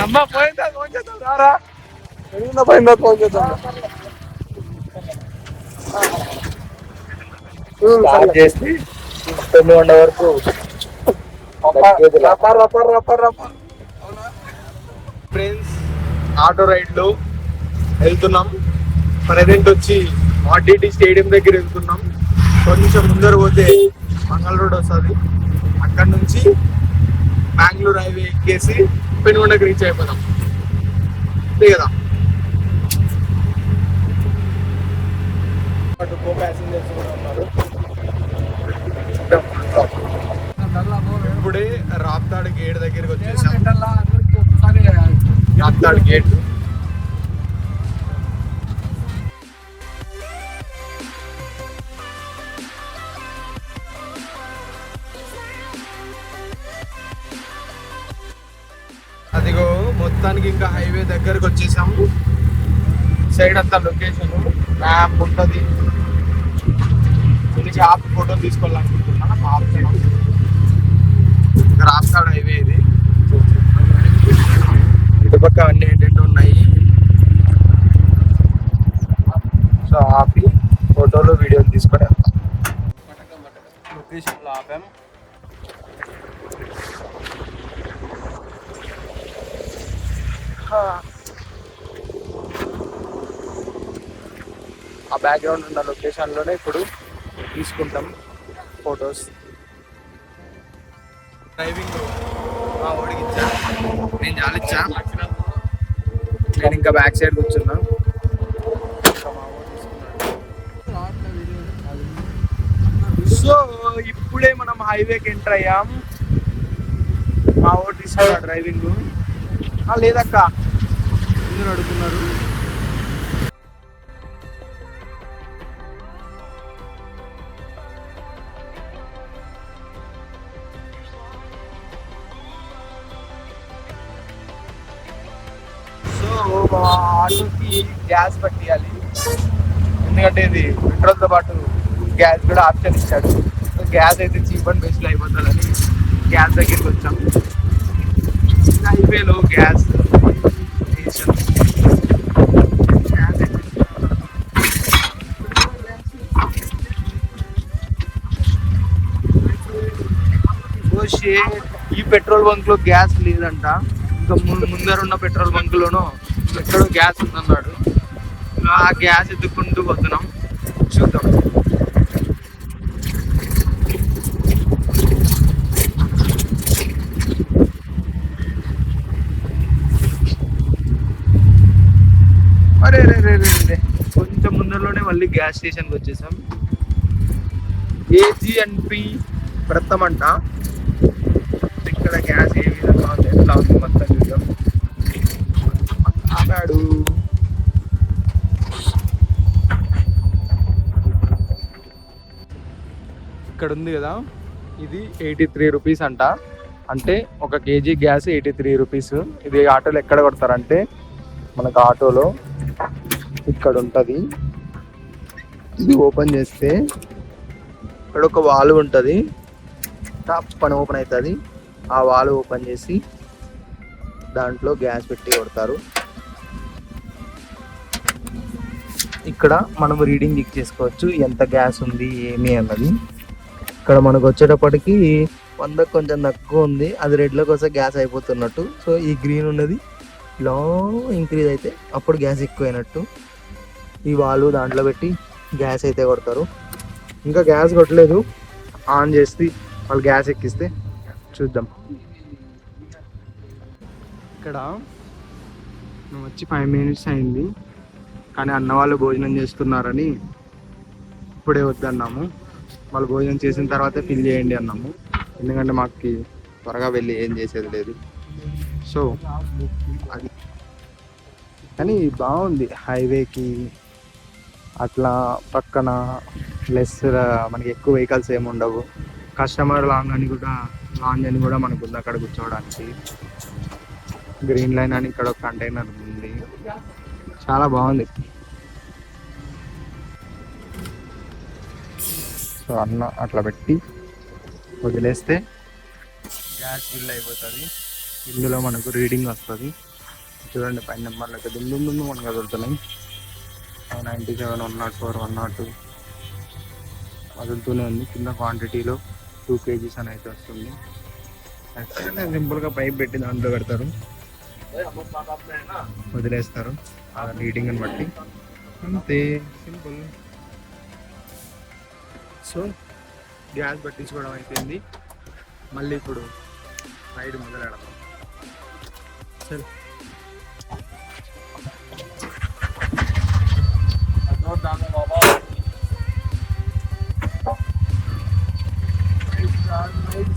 అమ్మ పోయిందా ఫోన్ చేద్దాం రారా పోయిందా ఫోన్ చేద్దాం స్టార్ట్ చేసి 9 వరకు ఫ్రెండ్స్ ఆటో రైడ్ లో వెళ్తున్నాం. ప్రెజెంట్ వచ్చి ఆర్డిటి స్టేడియం దగ్గర వెళ్తున్నాం. కొంచెం ముందర పోతే మంగళ రోడ్ వస్తుంది. అక్కడ నుంచి బెంగళూరు హైవే ఎక్కేసి పెనుగొండకి రీచ్ అయిపోతాం. అంతే కదా. కో ప్యాసింజర్స్ కూడా ఉన్నారు. ఇప్పుడే రాప్తాడు గేట్ దగ్గరికి వచ్చేసాం. రాప్తాడు గేట్ అదిగో మొత్తానికి ఇంకా హైవే దగ్గరకు వచ్చేసాము. సైడ్ అంతా లొకేషన్ మ్యాప్ ఉంటుంది. దీనికి ఆప్ ఫోటో తీసుకోవాలనుకుంటున్నా. ఆప్షన్ రాప్తాడు హైవే ఇది. ఇటుపక్క అన్ని ఏంటంటే ఉన్నాయి. సో ఆపి ఫోటోలు వీడియోలు తీసుకొని వెళ్తాం. లొకేషన్లో ఆపాము. ఆ బ్యాక్గ్రౌండ్ ఉన్న లొకేషన్లోనే ఇప్పుడు తీసుకుంటాం ఫొటోస్. డ్రైవింగ్ మా ఓడికి ఇచ్చా, నేను చాలిచ్చా. నేను ఇంకా బ్యాక్ సైడ్ కూర్చున్నా. సో ఇప్పుడే మనం హైవేకి ఎంటర్ అయ్యాం. మా ఓడి తీసుకున్నా డ్రైవింగ్. లేదక్క అందరూ అడుగుతున్నారు. సో ఆటోకి గ్యాస్ పట్టియాలి. ఎందుకంటే ఇది పెట్రోల్తో పాటు గ్యాస్ కూడా ఆప్షన్ ఇచ్చాడు. సో గ్యాస్ అయితే చీప్ అండ్ బెస్ట్లో అయిపోతుందని గ్యాస్ దగ్గరికి వచ్చాం. హైవేలో గ్యాస్ స్టేషన్ ఈ పెట్రోల్ బంక్ లో గ్యాస్ లేదంట. ఇంకా ముందర ఉన్న పెట్రోల్ బంక్ లోనూ ఎక్కడో గ్యాస్ ఉందన్నాడు. ఆ గ్యాస్ ఎత్తుక్కుంటూ పోతున్నాం. చూద్దాం. అరే రే రే రే కొంచెం ముందరలోనే మళ్ళీ గ్యాస్ స్టేషన్కి వచ్చేసాం. AG&P వ్రతం అంట. ఇక్కడ గ్యాస్ ఏ విధంగా ఉంది, ఎట్లా ఉంది మొత్తం చూద్దాం. ఆపాడు. ఇక్కడ ఉంది కదా, ఇది 83 రూపీస్ అంట. అంటే 1 kg గ్యాస్ 83 రూపీస్. ఇది ఆటోలో ఎక్కడ కొడతారంటే మనకు ఆటోలో ఇక్కడ ఉంటుంది. ఇది ఓపెన్ చేస్తే ఇక్కడ ఒక వాల్వ్ ఉంటుంది. టాప్ పని ఓపెన్ అవుతుంది. ఆ వాల్వ్ ఓపెన్ చేసి దాంట్లో గ్యాస్ పెట్టి కొడతారు. ఇక్కడ మనం రీడింగ్ చెక్ చేసుకోవచ్చు ఎంత గ్యాస్ ఉంది ఏమి అన్నది. ఇక్కడ మనకు వచ్చేటప్పటికి 100 కొంచెం తక్కువ ఉంది. అది రెడ్లోకి వస్తే గ్యాస్ అయిపోతున్నట్టు. సో ఈ గ్రీన్ ఉన్నది ఇలా ఇంక్రీజ్ అయితే అప్పుడు గ్యాస్ ఎక్కువైనట్టు. ఈ వాల్వ్ దాంట్లో పెట్టి గ్యాస్ అయితే కొడతారు. ఇంకా గ్యాస్ కొట్టలేదు. ఆన్ చేసి వాళ్ళు గ్యాస్ ఎక్కిస్తే చూద్దాం. ఇక్కడ మేము వచ్చి 5 minutes అయింది. కానీ అన్న వాళ్ళు భోజనం చేస్తున్నారని ఇప్పుడే వద్దన్నాము. వాళ్ళు భోజనం చేసిన తర్వాత ఫిల్ చేయండి అన్నాము. ఎందుకంటే మాకు త్వరగా వెళ్ళి ఏం చేసేది లేదు. సో అది కానీ బాగుంది. హైవేకి అట్లా పక్కన లెస్ మనకి ఎక్కువ వెహికల్స్ ఏమి ఉండవు. కస్టమర్ లాంజ్ అని కూడా మనకు ఉంది అక్కడ కూర్చోవడానికి. గ్రీన్ లైన్ అని ఇక్కడ ఒక కంటైనర్ ఉంది. చాలా బాగుంది. సో అన్న అట్లా పెట్టి వదిలేస్తే గ్యాస్ ఫిల్ అయిపోతుంది. ఇందులో మనకు రీడింగ్ వస్తుంది. చూడండి పైన నెంబర్లు అయితే దుమ్ము మనకు కదులుతున్నాయి. 97, 104, 102 వదులుతూనే ఉంది. కింద క్వాంటిటీలో 2 kgs అని అయితే వస్తుంది. సింపుల్గా పైప్ పెట్టి దాంట్లో పెడతారు, వదిలేస్తారు ఆ రీడింగ్ని బట్టి, అంతే సింపుల్. సో గ్యాస్ పట్టించుకోవడం అయిపోయింది. మళ్ళీ ఇప్పుడు రైడ్ మొదలెడతాం. సరే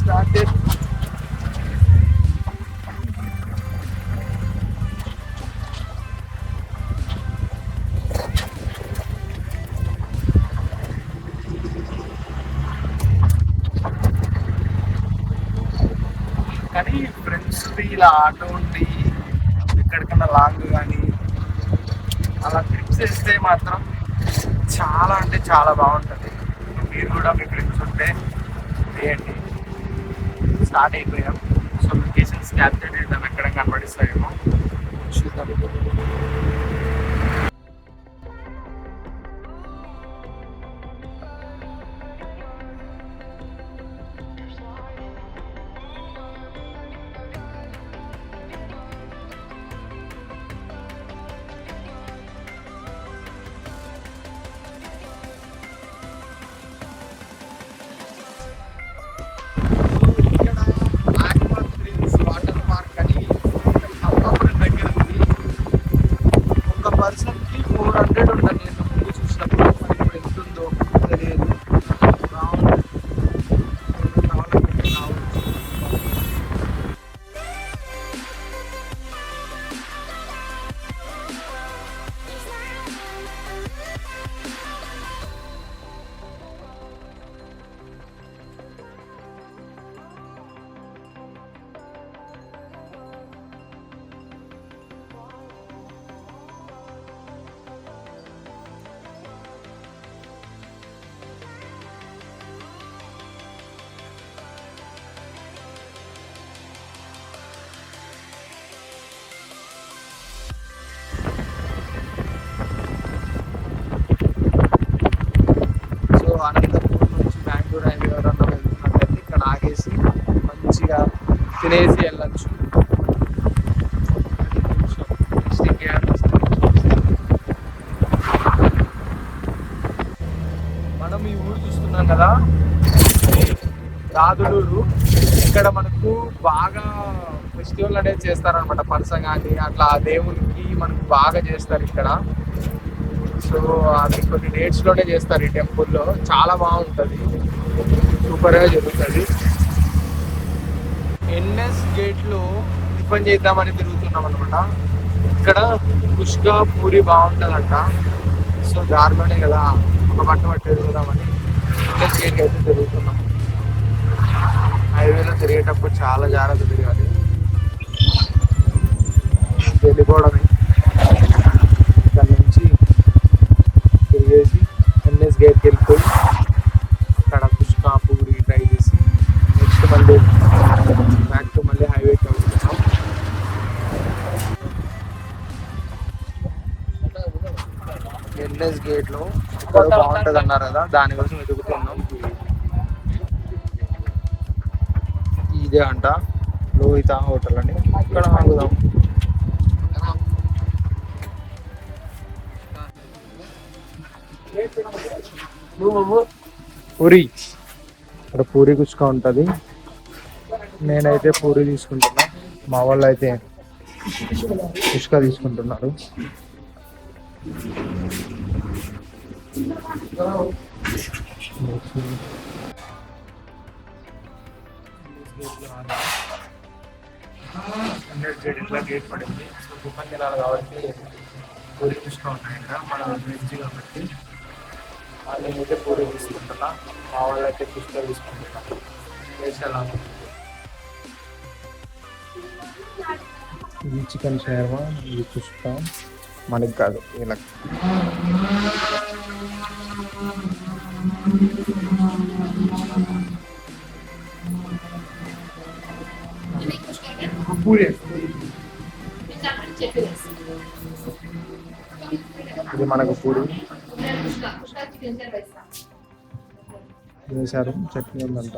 started. కానీ ఫ్రెండ్స్ ఇలా ఆటో ఉండి ఎక్కడికన్నా లాంగ్ కానీ అలా ట్రిప్స్ వేస్తే మాత్రం చాలా అంటే చాలా బాగుంటుంది. మీరు కూడా మీ ఫ్రెండ్స్ ఉంటే చేయండి. స్టార్ట్ అయిపోయాం. సో లొకేషన్స్ క్యాప్చర్ చేద్దాం, ఎక్కడ కనబడిస్తాయేమో చూద్దాం. పర్సన్కి 400 ఉంటుంది. నేను ముందు చూసినప్పుడు ఇప్పుడు ఎంత ఉందో తెలియదు. అనంతపూర్ నుంచి బెంగళూరు హైవే ఎవరన్నా వెళ్తున్నట్టయితే ఇక్కడ ఆగేసి మంచిగా తినేసి వెళ్ళచ్చు. మనం ఈ ఊరు చూస్తున్నాం కదా, రాదులూరు. ఇక్కడ మనకు బాగా ఫెస్టివల్ అనేది చేస్తారనమాట. పరసంగాని అట్లా దేవునికి మనకు బాగా చేస్తారు ఇక్కడ. సో అది కొన్ని డేట్స్లోనే చేస్తారు ఈ టెంపుల్లో. చాలా బాగుంటుంది, సూపర్గా జరుగుతుంది. ఎన్ఎస్ గేట్లో టిఫిన్ చేద్దామని తిరుగుతున్నాం అనమాట. ఇక్కడ కుష్కా పూరి బాగుంటుందంట. సో దారిలోనే కదా ఒక పట్టు తిరుగుదామని ఎన్ఎస్ గేట్కి అయితే తిరుగుతున్నాం. హైవేలో తిరిగేటప్పుడు చాలా జాగ్రత్త తిరగాలి, వెళ్ళిపోవడమే. ఇక్కడ నుంచి తిరిగేసి ఎన్ఎస్ గేట్కి వెళ్ళిపోయి అక్కడ కుష్కా పూరి ట్రై చేసి నెక్స్ట్ మళ్ళీ బ్యాక్ టు మళ్ళీ హైవేకి వెళ్తున్నాం. ఎన్ఎస్ గేట్లో ఇక్కడ బాగుంటుంది అన్నారు కదా, దానికోసం వెతుకుతున్నాం. ఇదే అంట లోహిత హోటల్ అని, ఇక్కడ ఆగుదాం. పూరి, ఇక్కడ పూరి కుష్కా ఉంటుంది. నేనైతే పూరి తీసుకుంటున్నా, మా వాళ్ళు అయితే కుష్కా తీసుకుంటున్నారు. ఇట్లా గేట్ పడింది. సో టిఫిన్ తినాలి కాబట్టి పూరి కుష్కా ఉన్నాయి కదా, మన వెజ్ కాబట్టి నేనైతే పూరి తీసుకుంటున్నా, మా వాళ్ళు అయితే కుష్కా తీసుకుంటున్నా. వేసేలా ఇది చికెన్ షవర్మా, ఇది కుష్కా మనకి కాదు వీళ్ళకి. పూరి ఇది మనకు పూరి వేశారు, చట్నీ ఉందంట.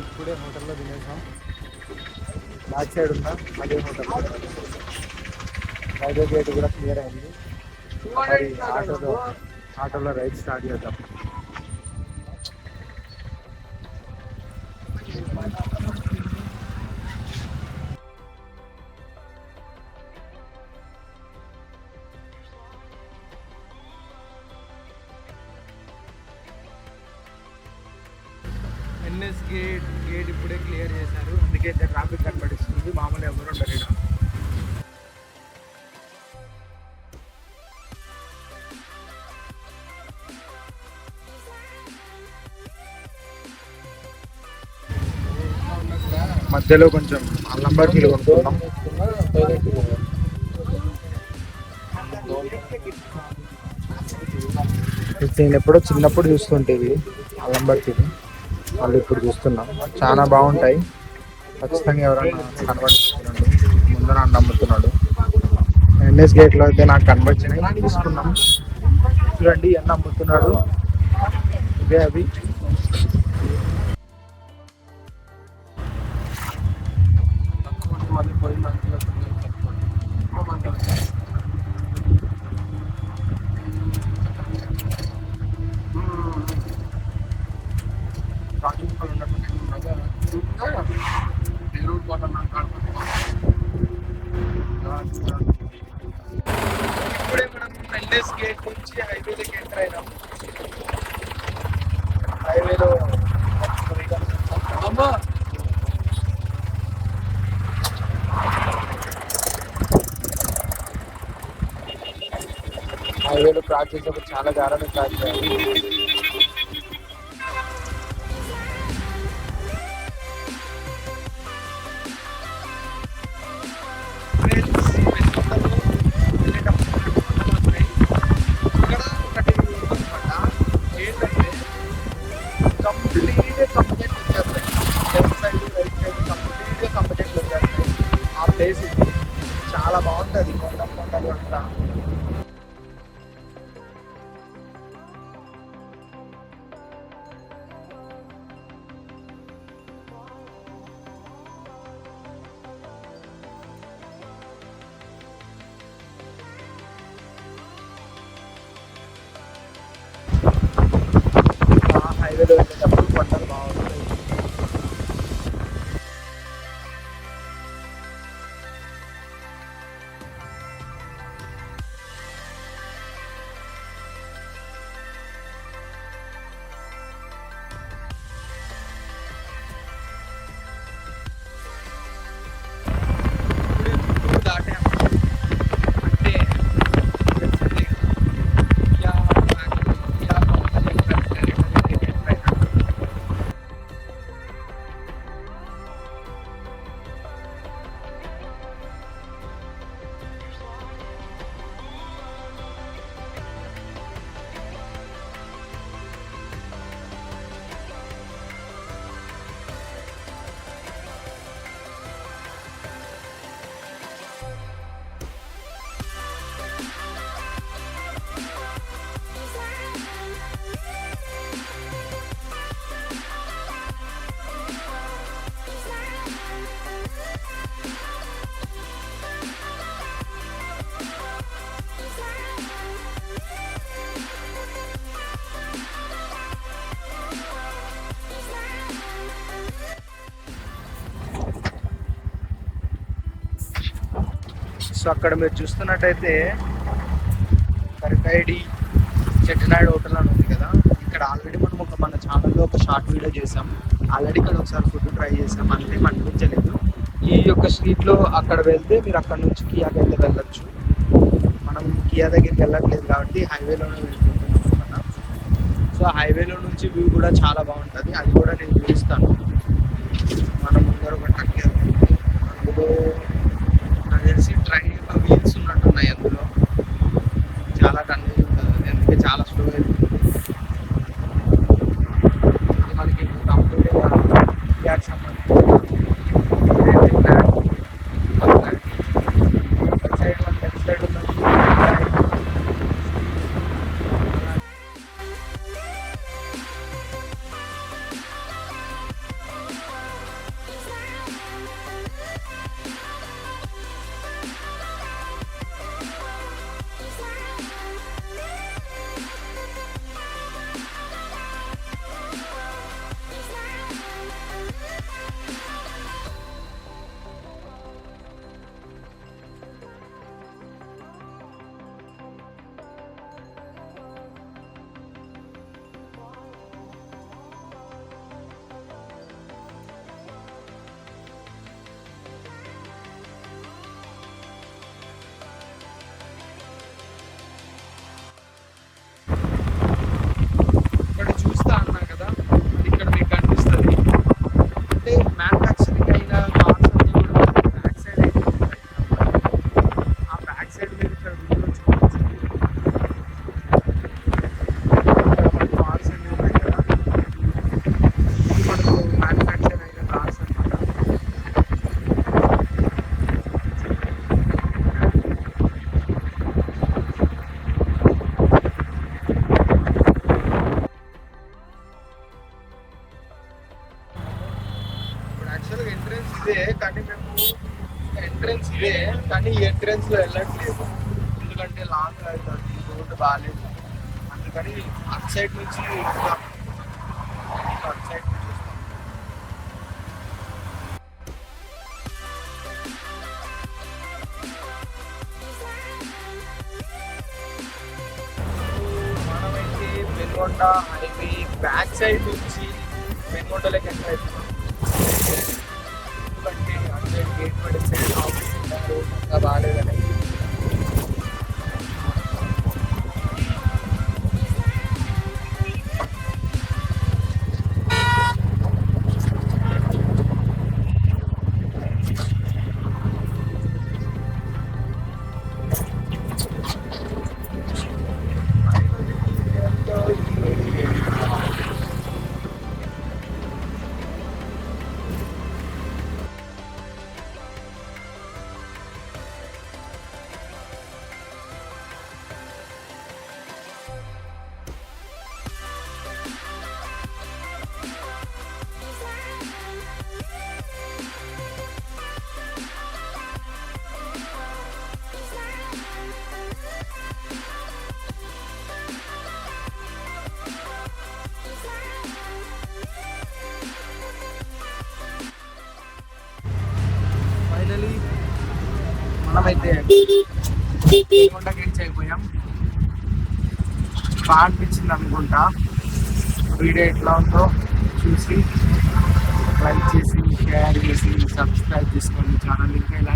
ఇప్పుడే హోటల్లో తినేసాం. బ్యాక్ సైడ్ ఉందా అదే హోటల్. రైల్వే గేట్ కూడా క్లియర్ అయింది. మరి ఆటోలో రైడ్ స్టార్ట్ చేద్దాం. ఎన్ఎస్ గేట్ ఇప్పుడే క్లియర్ చేశారు, అందుకే ట్రాఫిక్ కనబడిస్తుంది. మామూలు ఎవరు ఉండరు ఇక్కడ. మధ్యలో కొంచెం అల్లం బర్ఫీలు కొనుక్కున్నాం. నేను ఎప్పుడో చిన్నప్పుడు చూస్తుంటేవి అల్లం బర్ఫీలు, వాళ్ళు ఇప్పుడు చూస్తున్నాం. చాలా బాగుంటాయి. ఖచ్చితంగా ఎవరైనా కనబడుతున్నాడు, ముందర అన్న అమ్ముతున్నాడు. ఎన్ఎస్ గేట్లో అయితే నాకు కనబడినాయి, తీసుకున్నాం. చూడండి అన్న అమ్ముతున్నాడు, ఇవే అవి. ఇప్పుడే మనం ఎన్ఎస్ గేట్ నుంచి హైవేలోకి ఎంటర్ అయినాం. హైవేలో క్రాస్ చేసినప్పుడు చాలా జాగ్రత్తగా క్రాస్ చేయాలి. ఆ ప్లేస్ చాలా బాగుంటుంది, కొండలు అంతా. హైవేలో వెళ్ళేటప్పుడు కొండలు బాగుంటాయి. సో అక్కడ మీరు చూస్తున్నట్టయితే కరికైడి చెట్టినాయుడు హోటల్ అని ఉంది కదా. ఇక్కడ ఆల్రెడీ మనం మన ఛానల్లో ఒక షార్ట్ వీడియో చేసాం. ఆల్రెడీ ఇక్కడ ఒకసారి ఫుడ్ ట్రై చేసాం, అంతే అనిపించలేదు. ఈ యొక్క స్ట్రీట్ లో అక్కడ వెళ్తే మీరు అక్కడ నుంచి కియాకి అయితే వెళ్ళొచ్చు. మనం కియా దగ్గరికి వెళ్ళట్లేదు కాబట్టి హైవేలోనే వెళ్ళిపోతున్నాం అన్నమాట. సో హైవేలో నుంచి వ్యూ కూడా చాలా బాగుంటుంది, అది కూడా నేను చూపిస్తాను. మనం ముందర ఒక ట్రక్ వెళ్తుంది, అందులో నాకు తెలిసి ట్రైన్ వీల్స్ ఉన్నట్టున్నాయి, అందులో చాలా కన్వీన్ ఉంటుంది, అది అందుకే చాలా స్లో వెళ్తుంది. ఇది మనకి కంప్లీట్గా కియాకి సంబంధించి సైడ్ మన లెఫ్ట్ సైడ్ ఉన్నది. ఇక్కడ చూస్తా అన్నా కదా, అది ఇక్కడ మీకు కనిపిస్తుంది. అంటే మ్యానుఫ్యాక్చరింగ్ అయిన కార్స్ అన్ని కూడా బ్యాక్ సైడ్ అయితే ఉంటాయి. ఆ బ్యాక్ సైడ్ మీరు ఇక్కడ వీడియో చూడవచ్చు. ఇక్కడ కార్స్ అన్ని ఉన్నాయి కదా, ఇది మనకు మ్యానుఫ్యాక్చర్ అయిన కార్స్ అన్నమాట. ఇప్పుడు యాక్చువల్గా ఎంట్రెన్స్ ఇదే, కానీ మేము ఎంట్రెన్స్ ఇదే కానీ ఈ ఎంట్రెన్స్ లో వెళ్ళట్లేదు, ఎందుకంటే లాంగ్ అవుతుంది, రోడ్డు బాగాలేదు. అందుకని అటు సైడ్ నుంచి వస్తాం. అటు సైడ్ నుంచి వస్తాం. మనమైతే పెనుగొండ హైవే బ్యాక్ సైడ్ నుంచి పెనుగొండలోకి ఎంటర్ అవుతున్నాం. ఎందుకంటే అటు సైడ్ గేట్ పడితే ఆఫీస్ ఉంటారు, ఇంకా బాగాలేదని. ఫైనలీ మనమైతే పెనుగొండకి రీచ్ అయిపోయాం. బాగా అనిపించింది అనుకుంటా. వీడియో ఎట్లా ఉందో చూసి లైక్ చేసి, షేర్ చేసి, సబ్స్క్రైబ్ చేసుకోండి ఛానల్. ఇంకా ఇలా